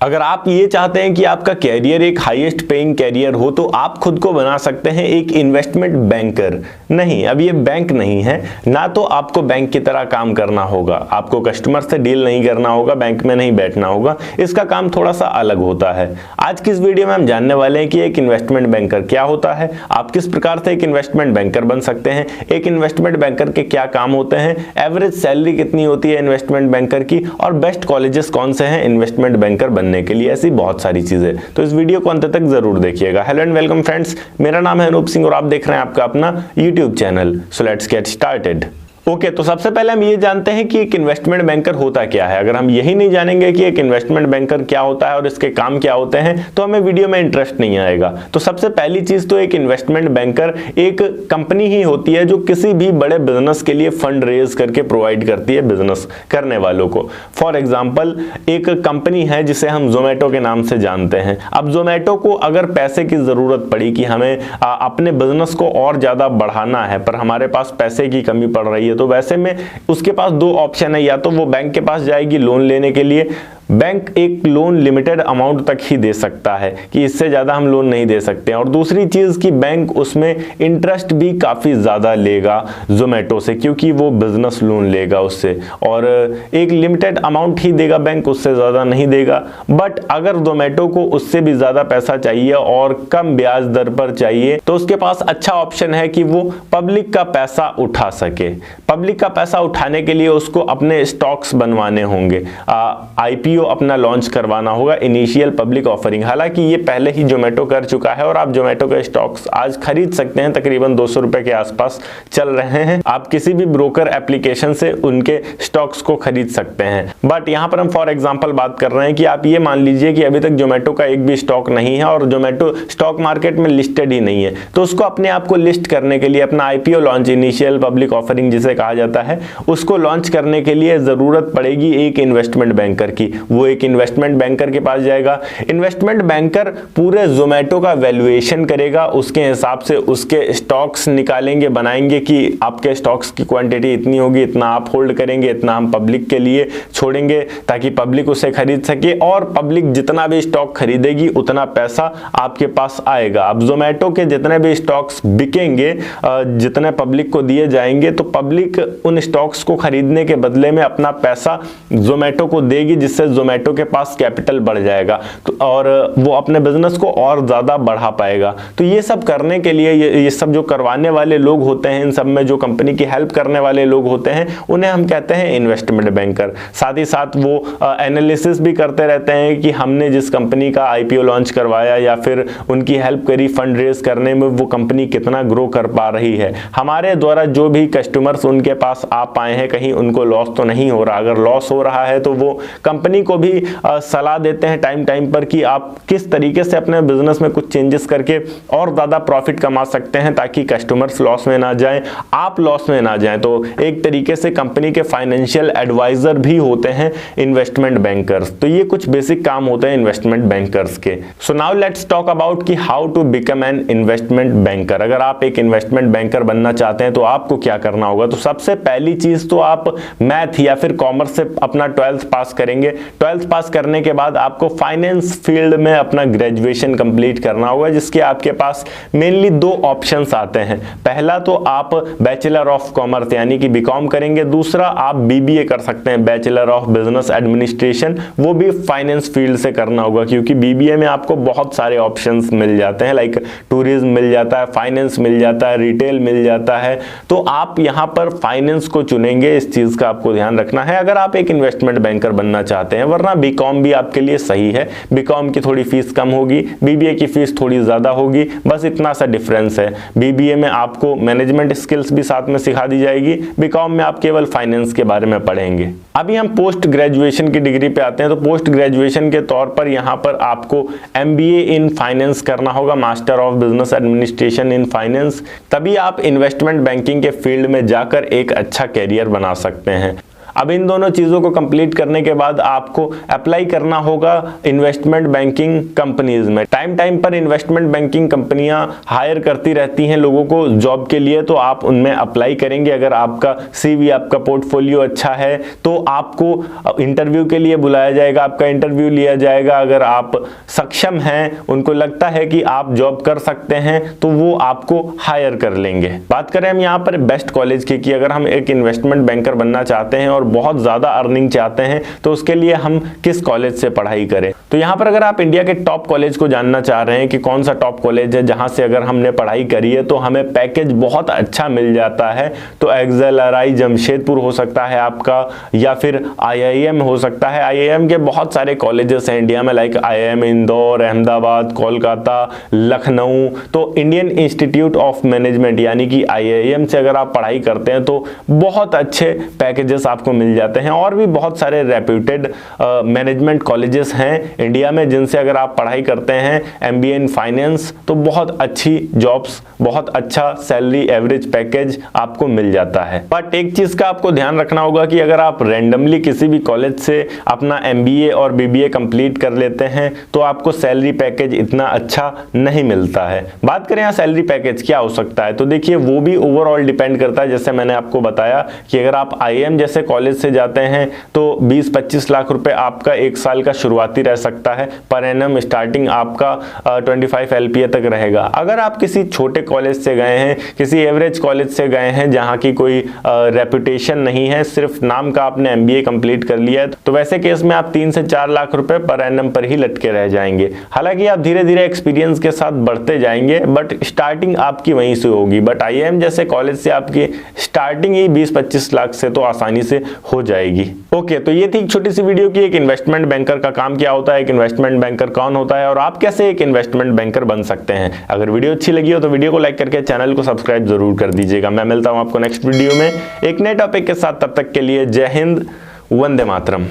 अगर आप ये चाहते हैं कि आपका कैरियर एक हाईएस्ट पेइंग कैरियर हो तो आप खुद को बना सकते हैं एक इन्वेस्टमेंट बैंकर। नहीं, अब ये बैंक नहीं है, ना तो आपको बैंक की तरह काम करना होगा, आपको कस्टमर से डील नहीं करना होगा, बैंक में नहीं बैठना होगा, इसका काम थोड़ा सा अलग होता है। आज की इस वीडियो में हम जानने वाले हैं कि एक इन्वेस्टमेंट बैंकर क्या होता है, आप किस प्रकार से एक इन्वेस्टमेंट बैंकर बन सकते हैं, एक इन्वेस्टमेंट बैंकर के क्या काम होते हैं, एवरेज सैलरी कितनी होती है इन्वेस्टमेंट बैंकर की, और बेस्ट कॉलेजेस कौन से हैं इन्वेस्टमेंट बैंकर बनने के लिए, ऐसी बहुत सारी चीजें। तो इस वीडियो को अंत तक जरूर देखिएगा। हेलो एंड वेलकम फ्रेंड्स, मेरा नाम है अनूप सिंह और आप देख रहे हैं आपका अपना YouTube channel. So let's get started. Okay, तो सबसे पहले हम ये जानते हैं कि एक इन्वेस्टमेंट बैंकर होता क्या है। अगर हम यही नहीं जानेंगे कि एक इन्वेस्टमेंट बैंकर क्या होता है और इसके काम क्या होते हैं तो हमें वीडियो में इंटरेस्ट नहीं आएगा। तो सबसे पहली चीज तो एक इन्वेस्टमेंट बैंकर एक कंपनी ही होती है जो किसी भी बड़े बिजनेस के लिए फंड रेज करके प्रोवाइड करती है बिजनेस करने वालों को। फॉर एग्जाम्पल, एक कंपनी है जिसे हम जोमेटो के नाम से जानते हैं। अब जोमेटो को अगर पैसे की जरूरत पड़ी कि हमें अपने बिजनेस को और ज्यादा बढ़ाना है पर हमारे पास पैसे की कमी पड़ रही है, तो वैसे में उसके पास दो ऑप्शन है, या तो वो बैंक के पास जाएगी लोन लेने के लिए। बैंक एक लोन लिमिटेड अमाउंट तक ही दे सकता है कि इससे ज्यादा हम लोन नहीं दे सकते हैं, और दूसरी चीज कि बैंक उसमें इंटरेस्ट भी काफी ज्यादा लेगा जोमेटो से, क्योंकि वो बिजनेस लोन लेगा उससे, और एक लिमिटेड अमाउंट ही देगा बैंक, उससे ज्यादा नहीं देगा। बट अगर जोमेटो को उससे भी ज्यादा पैसा चाहिए और कम ब्याज दर पर चाहिए तो उसके पास अच्छा ऑप्शन है कि वो पब्लिक का पैसा उठा सके। पब्लिक का पैसा उठाने के लिए उसको अपने स्टॉक्स बनवाने होंगे, आईपीओ अपना लॉन्च करवाना होगा, इनिशियल पब्लिक ऑफरिंग। हालांकि ये पहले ही जोमेटो कर चुका है और आप जोमेटो के स्टॉक्स आज खरीद सकते हैं, तकरीबन 200 रुपए के आसपास चल रहे हैं। आप किसी भी ब्रोकर एप्लीकेशन से उनके स्टॉक्स को खरीद सकते हैं। बट यहां पर हम फॉर एग्जांपल बात कर रहे हैं कि आप ये मान लीजिए कि अभी तक जोमेटो का एक भी स्टॉक नहीं है और जोमेटो स्टॉक मार्केट में लिस्टेड ही नहीं है, तो उसको अपने आप को लिस्ट करने के लिए, अपना IPO launch, initial public offering जिसे कहा जाता है, उसको लॉन्च करने के लिए जरूरत पड़ेगी एक इन्वेस्टमेंट बैंकर की। वो एक इन्वेस्टमेंट बैंकर के पास जाएगा। इन्वेस्टमेंट बैंकर पूरे जोमेटो का वैल्यूएशन करेगा, उसके हिसाब से उसके स्टॉक्स निकालेंगे, बनाएंगे कि आपके स्टॉक्स की क्वांटिटी इतनी होगी, इतना आप होल्ड करेंगे, इतना हम पब्लिक के लिए छोड़ेंगे ताकि पब्लिक उसे खरीद सके, और पब्लिक जितना भी स्टॉक खरीदेगी उतना पैसा आपके पास आएगा। अब जोमेटो के जितने भी स्टॉक्स बिकेंगे, जितने पब्लिक को दिए जाएंगे, तो पब्लिक उन स्टॉक्स को खरीदने के बदले में अपना पैसा जोमेटो को देगी, जिससे जोमेटो के पास कैपिटल बढ़ जाएगा, तो और वो अपने बिजनेस को और ज्यादा बढ़ा पाएगा। तो ये सब करने के लिए ये सब जो करवाने वाले लोग होते हैं, इन सब में जो कंपनी की हेल्प करने वाले लोग होते हैं, उन्हें हम कहते हैं इन्वेस्टमेंट बैंकर। साथ ही साथ वो एनालिसिस भी करते रहते हैं कि हमने जिस कंपनी का आईपीओ लॉन्च करवाया या फिर उनकी हेल्प करी फंड रेज करने में, वो कंपनी कितना ग्रो कर पा रही है, हमारे द्वारा जो भी कस्टमर्स उनके पास आ पाए हैं, कहीं उनको लॉस तो नहीं हो रहा। अगर लॉस हो रहा है तो वो कंपनी को भी सलाह देते हैं टाइम टाइम पर कि आप किस तरीके से अपने बिजनेस में कुछ चेंजेस करके और ज्यादा प्रॉफिट कमा सकते हैं ताकि कस्टमर्स लॉस में ना जाएं, आप लॉस में ना जाएं। तो एक तरीके से कंपनी के फाइनेंशियल एडवाइजर भी होते हैं इन्वेस्टमेंट बैंकर्स। तो ये कुछ बेसिक काम होते हैं इन्वेस्टमेंट बैंकर्स के। So now let's talk about कि how to become an investment banker. अगर आप एक इन्वेस्टमेंट बैंकर बनना चाहते हैं तो आपको क्या करना होगा। तो सबसे पहली चीज तो आप मैथ या फिर कॉमर्स से अपना 12th पास करेंगे। 12th पास करने के बाद आपको फाइनेंस फील्ड में अपना ग्रेजुएशन कंप्लीट करना होगा, जिसके आपके पास मेनली दो ऑप्शंस आते हैं। पहला तो आप बैचलर ऑफ कॉमर्स यानी कि बीकॉम करेंगे, दूसरा आप बीबीए कर सकते हैं, बैचलर ऑफ बिजनेस एडमिनिस्ट्रेशन, वो भी फाइनेंस फील्ड से करना होगा, क्योंकि बीबीए में आपको बहुत सारे ऑप्शंस मिल जाते हैं, लाइक टूरिज्म मिल जाता है, फाइनेंस मिल जाता है, रिटेल मिल जाता है। तो आप यहां पर फाइनेंस को चुनेंगे, इस चीज का आपको ध्यान रखना है अगर आप एक इन्वेस्टमेंट बैंकर बनना चाहते हैं। वरना बीकॉम भी आपके लिए सही है, बीकॉम की थोड़ी फीस कम होगी, बीबीए की फीस थोड़ी ज्यादा होगी, बस इतना सा डिफरेंस है। बीबीए में आपको मैनेजमेंट स्किल्स भी साथ में सिखा दी जाएगी, बीकॉम में आप केवल फाइनेंस के बारे में पढ़ेंगे। अभी हम पोस्ट ग्रेजुएशन की डिग्री पे आते हैं। तो पोस्ट ग्रेजुएशन के तौर पर यहाँ पर आपको एमबीए इन फाइनेंस करना होगा, master of business administration in finance, तभी आप इन्वेस्टमेंट बैंकिंग के फील्ड में जाकर एक अच्छा कैरियर बना सकते हैं। अब इन दोनों चीज़ों को कंप्लीट करने के बाद आपको अप्लाई करना होगा इन्वेस्टमेंट बैंकिंग कंपनीज में। टाइम टाइम पर इन्वेस्टमेंट बैंकिंग कंपनियां हायर करती रहती हैं लोगों को जॉब के लिए, तो आप उनमें अप्लाई करेंगे। अगर आपका CV, आपका पोर्टफोलियो अच्छा है तो आपको इंटरव्यू के लिए बुलाया जाएगा, आपका इंटरव्यू लिया जाएगा। अगर आप सक्षम हैं, उनको लगता है कि आप जॉब कर सकते हैं, तो वो आपको हायर कर लेंगे। बात करें हम यहाँ पर बेस्ट कॉलेज की कि अगर हम एक इन्वेस्टमेंट बैंकर बनना चाहते हैं और बहुत ज़्यादा अर्निंग चाहते हैं तो उसके लिए हम किस कॉलेज से पढ़ाई करें। तो यहाँ पर अगर आप इंडिया के टॉप कॉलेज को जानना चाह रहे हैं कि कौन सा टॉप कॉलेज है जहाँ से अगर हमने पढ़ाई करी है तो हमें पैकेज बहुत अच्छा मिल जाता है, तो XLRI जमशेदपुर हो सकता है आपका, या फिर IIM हो सकता है। IIM के बहुत सारे कॉलेजेस हैं इंडिया में, लाइक IIM इंदौर, अहमदाबाद, कोलकाता, लखनऊ। तो इंडियन इंस्टीट्यूट ऑफ मैनेजमेंट यानी कि IIM से अगर आप पढ़ाई करते हैं तो बहुत अच्छे पैकेजेस आपको मिल जाते हैं। और भी बहुत सारे रेप्यूटेड मैनेजमेंट कॉलेजेस हैं इंडिया में जिनसे अगर आप पढ़ाई करते हैं MBA इन फाइनेंस तो बहुत अच्छी जॉब्स, बहुत अच्छा सैलरी, एवरेज पैकेज आपको मिल जाता है। बट एक चीज का आपको ध्यान रखना होगा कि अगर आप रैंडमली किसी भी कॉलेज से अपना MBA और BBA कंप्लीट कर लेते हैं तो आपको सैलरी पैकेज इतना अच्छा नहीं मिलता है। बात करें यहाँ सैलरी पैकेज क्या हो सकता है, तो देखिए वो भी ओवरऑल डिपेंड करता है। जैसे मैंने आपको बताया कि अगर आप IIM जैसे कॉलेज से जाते हैं तो 20-25 लाख रुपए आपका एक साल का शुरुआती रह सकता है, पर एनम स्टार्टिंग आपका 25 LPA तक रहेगा। अगर आप किसी छोटे कॉलेज से गए हैं, किसी एवरेज कॉलेज से गए हैं जहां की कोई रेपुटेशन नहीं है, सिर्फ नाम का आपने MBA कंप्लीट कर लिया है, तो वैसे केस में आप 3 से 4 लाख रुपए पर एनम पर ही लटके रह जाएंगे। हालांकि आप धीरे धीरे एक्सपीरियंस के साथ बढ़ते जाएंगे, बट स्टार्टिंग आपकी वहीं से होगी। बट IIM जैसे कॉलेज से आपकी स्टार्टिंग ही 20-25 लाख से तो आसानी से हो जाएगी। ओके, तो ये थी एक छोटी सी वीडियो की एक इन्वेस्टमेंट बैंकर का काम क्या होता है, एक इन्वेस्टमेंट बैंकर कौन होता है और आप कैसे एक इन्वेस्टमेंट बैंकर बन सकते हैं। अगर वीडियो अच्छी लगी हो तो वीडियो को लाइक करके चैनल को सब्सक्राइब जरूर कर दीजिएगा। मैं मिलता हूं आपको नेक्स्ट वीडियो में एक नए टॉपिक के साथ, तब तक के लिए जय हिंद, वंदे मातरम।